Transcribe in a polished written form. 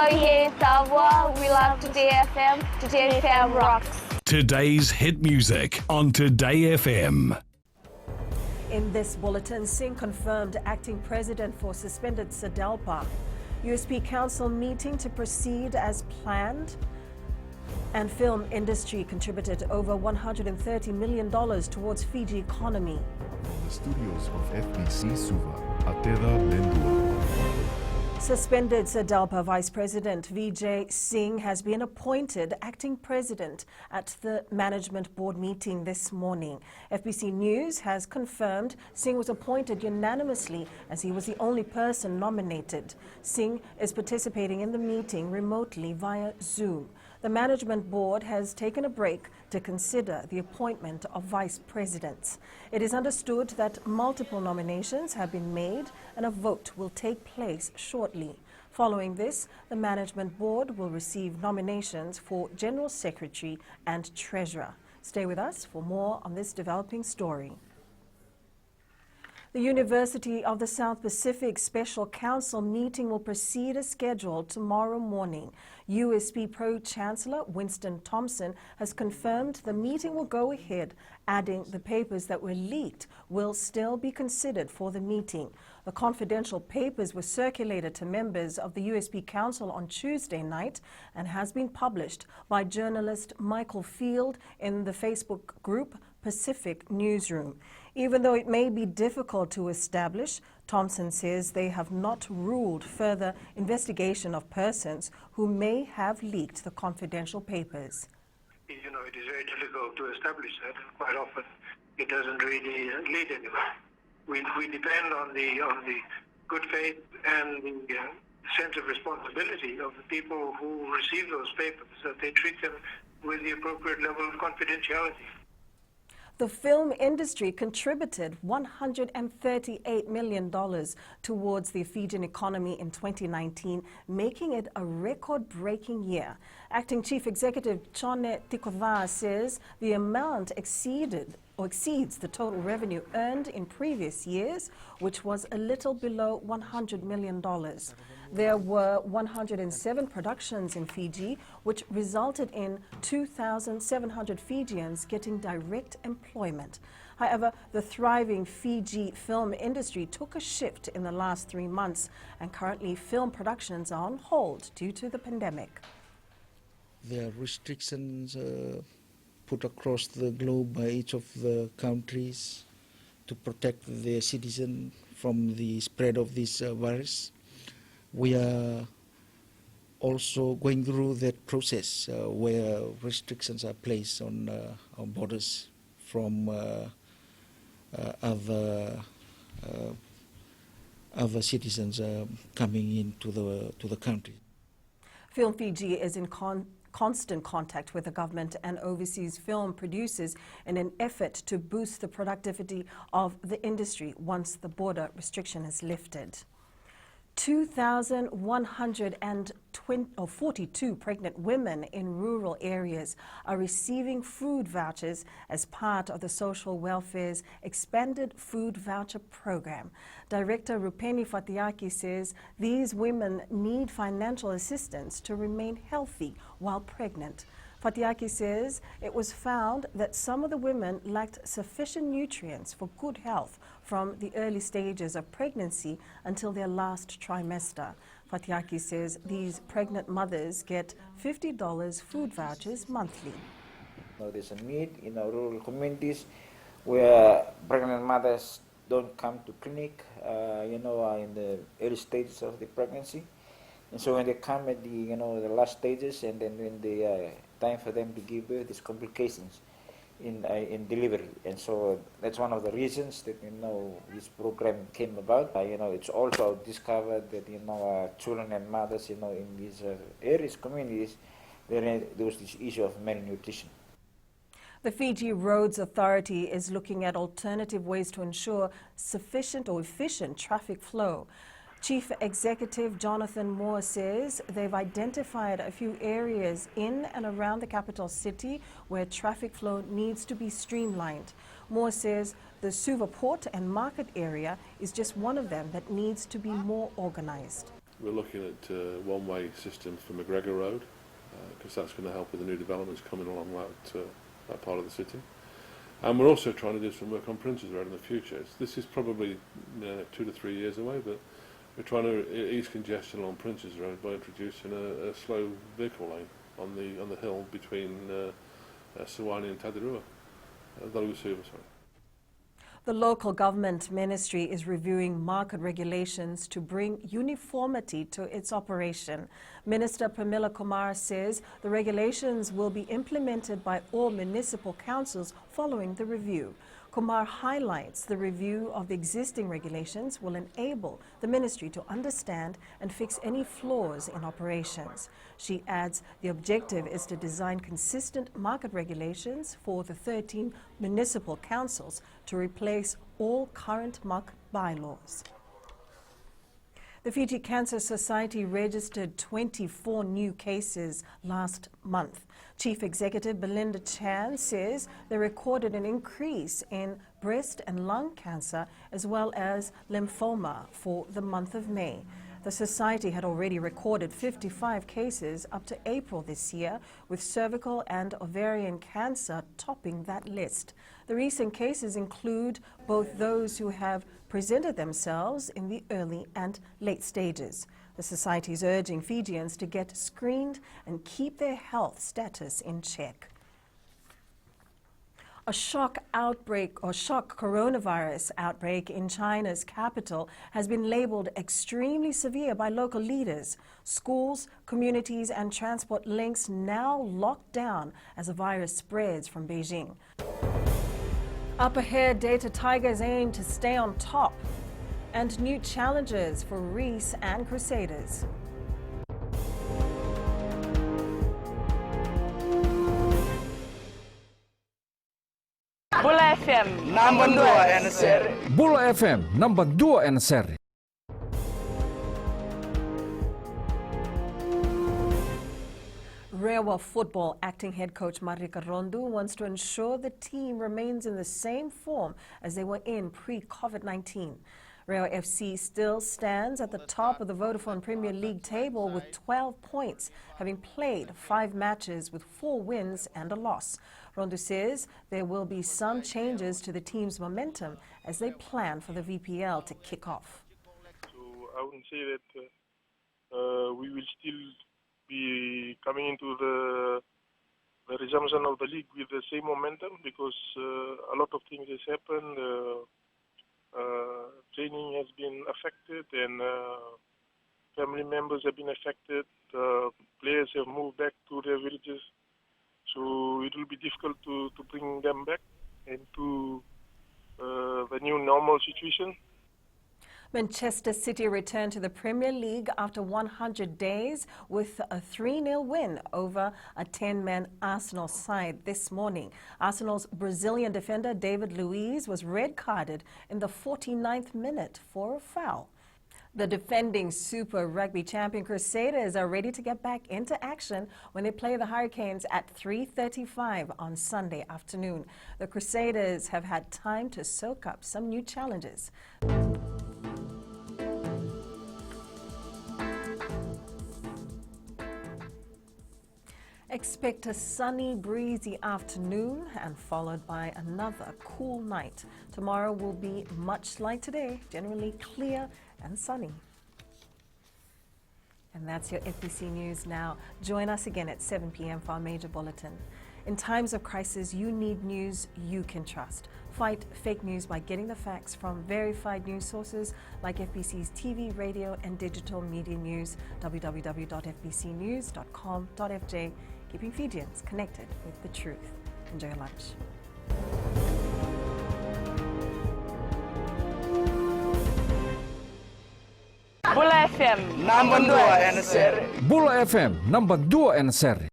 Soyez Savoir, we love Today FM. Today FM rocks. Today's hit music on Today FM. In this bulletin, Singh confirmed acting president for suspended SADALPA. USP Council meeting to proceed as planned. And film industry contributed over $130 million towards Fiji economy. From the studios of FBC Suva, Ateda Lendua. Suspended SADALPA Vice President Vijay Singh has been appointed acting president at the management board meeting this morning. FBC News has confirmed Singh was appointed unanimously as he was the only person nominated. Singh is participating in the meeting remotely via Zoom. The management board has taken a break to consider the appointment of vice presidents. It is understood that multiple nominations have been made and a vote will take place shortly. Following this, the management board will receive nominations for general secretary and treasurer. Stay with us for more on this developing story. The University of the South Pacific Special Council meeting will proceed as scheduled tomorrow morning. USP Pro-Chancellor Winston Thompson has confirmed the meeting will go ahead, adding the papers that were leaked will still be considered for the meeting. The confidential papers were circulated to members of the USP Council on Tuesday night and has been published by journalist Michael Field in the Facebook group Pacific Newsroom. Even though it may be difficult to establish, Thompson says they have not ruled further investigation of persons who may have leaked the confidential papers. You know, it is very difficult to establish that, and quite often it doesn't really lead anywhere. We depend on the good faith and the sense of responsibility of the people who receive those papers, that they treat them with the appropriate level of confidentiality. The film industry contributed $138 million towards the Fijian economy in 2019, making it a record-breaking year. Acting Chief Executive Chone Tikovā says the amount exceeds the total revenue earned in previous years, which was a little below $100 million. There were 107 productions in Fiji, which resulted in 2,700 Fijians getting direct employment. However, the thriving Fiji film industry took a shift in the last 3 months, and currently film productions are on hold due to the pandemic. There are restrictions put across the globe by each of the countries to protect their citizens from the spread of this virus. We are also going through that process where restrictions are placed on borders from other citizens coming into the country. Film Fiji is in constant contact with the government and overseas film producers in an effort to boost the productivity of the industry once the border restriction is lifted. 2,142 pregnant women in rural areas are receiving food vouchers as part of the Social Welfare's expanded food voucher program. Director Rupeni Fatiaki says these women need financial assistance to remain healthy while pregnant. Fatiaki says it was found that some of the women lacked sufficient nutrients for good health from the early stages of pregnancy until their last trimester. Fatiaki says these pregnant mothers get $50 food vouchers monthly. There's a need in our rural communities where pregnant mothers don't come to clinic, in the early stages of the pregnancy. And so when they come at the last stages, and then when the time for them to give birth, there's complications in delivery. And so that's one of the reasons that this program came about. It's also discovered that children and mothers in these areas, communities, there was this issue of malnutrition. The Fiji Roads Authority is looking at alternative ways to ensure sufficient or efficient traffic flow. Chief Executive Jonathan Moore says they've identified a few areas in and around the capital city where traffic flow needs to be streamlined. Moore says the Suva Port and Market area is just one of them that needs to be more organized. we're looking at one-way systems for McGregor Road, because that's going to help with the new developments coming along that part of the city. And we're also trying to do some work on Princes Road in the future. This is probably 2 to 3 years away, but we're trying to ease congestion along Princes Road by introducing a slow vehicle lane on the hill between Sewanee and Tadarua. Sorry. The local government ministry is reviewing market regulations to bring uniformity to its operation. Minister Pramila Kumar says the regulations will be implemented by all municipal councils following the review. Kumar highlights the review of the existing regulations will enable the ministry to understand and fix any flaws in operations. She adds the objective is to design consistent market regulations for the 13 municipal councils to replace all current market bylaws. The Fiji Cancer Society registered 24 new cases last month. Chief Executive Belinda Chan says they recorded an increase in breast and lung cancer as well as lymphoma for the month of May. The Society had already recorded 55 cases up to April this year, with cervical and ovarian cancer topping that list. The recent cases include both those who have presented themselves in the early and late stages. The Society is urging Fijians to get screened and keep their health status in check. A shock coronavirus outbreak in China's capital has been labeled extremely severe by local leaders. Schools, communities and transport links now locked down as the virus spreads from Beijing. Up ahead, Data Tigers aim to stay on top, and new challenges for Reese and Crusaders. Bula FM Number 2 NSR. Bula FM number 2 NSR. Rewa football acting head coach Marika Rondu wants to ensure the team remains in the same form as they were in pre-COVID-19. Rewa FC still stands at the top of the Vodafone Premier League table with 12 points, having played 5 matches with 4 wins and a loss. Rondu says there will be some changes to the team's momentum as they plan for the VPL to kick off. So I wouldn't say that we will still be coming into the resumption of the league with the same momentum, because a lot of things has happened. Training has been affected and family members have been affected. Players have moved back to their villages. So it will be difficult to bring them back into the new normal situation. Manchester City returned to the Premier League after 100 days with a 3-0 win over a 10-man Arsenal side this morning. Arsenal's Brazilian defender David Luiz was red-carded in the 49th minute for a foul. The defending Super Rugby champion Crusaders are ready to get back into action when they play the Hurricanes at 3:35 on Sunday afternoon. The Crusaders have had time to soak up some new challenges. Expect a sunny, breezy afternoon and followed by another cool night. Tomorrow will be much like today, generally clear and sunny. And that's your FBC News now. Join us again at 7 p.m. for our major bulletin. In times of crisis, you need news you can trust. Fight fake news by getting the facts from verified news sources like FBC's TV, radio and digital media news, www.fbcnews.com.fj, keeping Fijians connected with the truth. Enjoy your lunch. Bula FM Number 2 NSR. Bula FM number 2 NSR.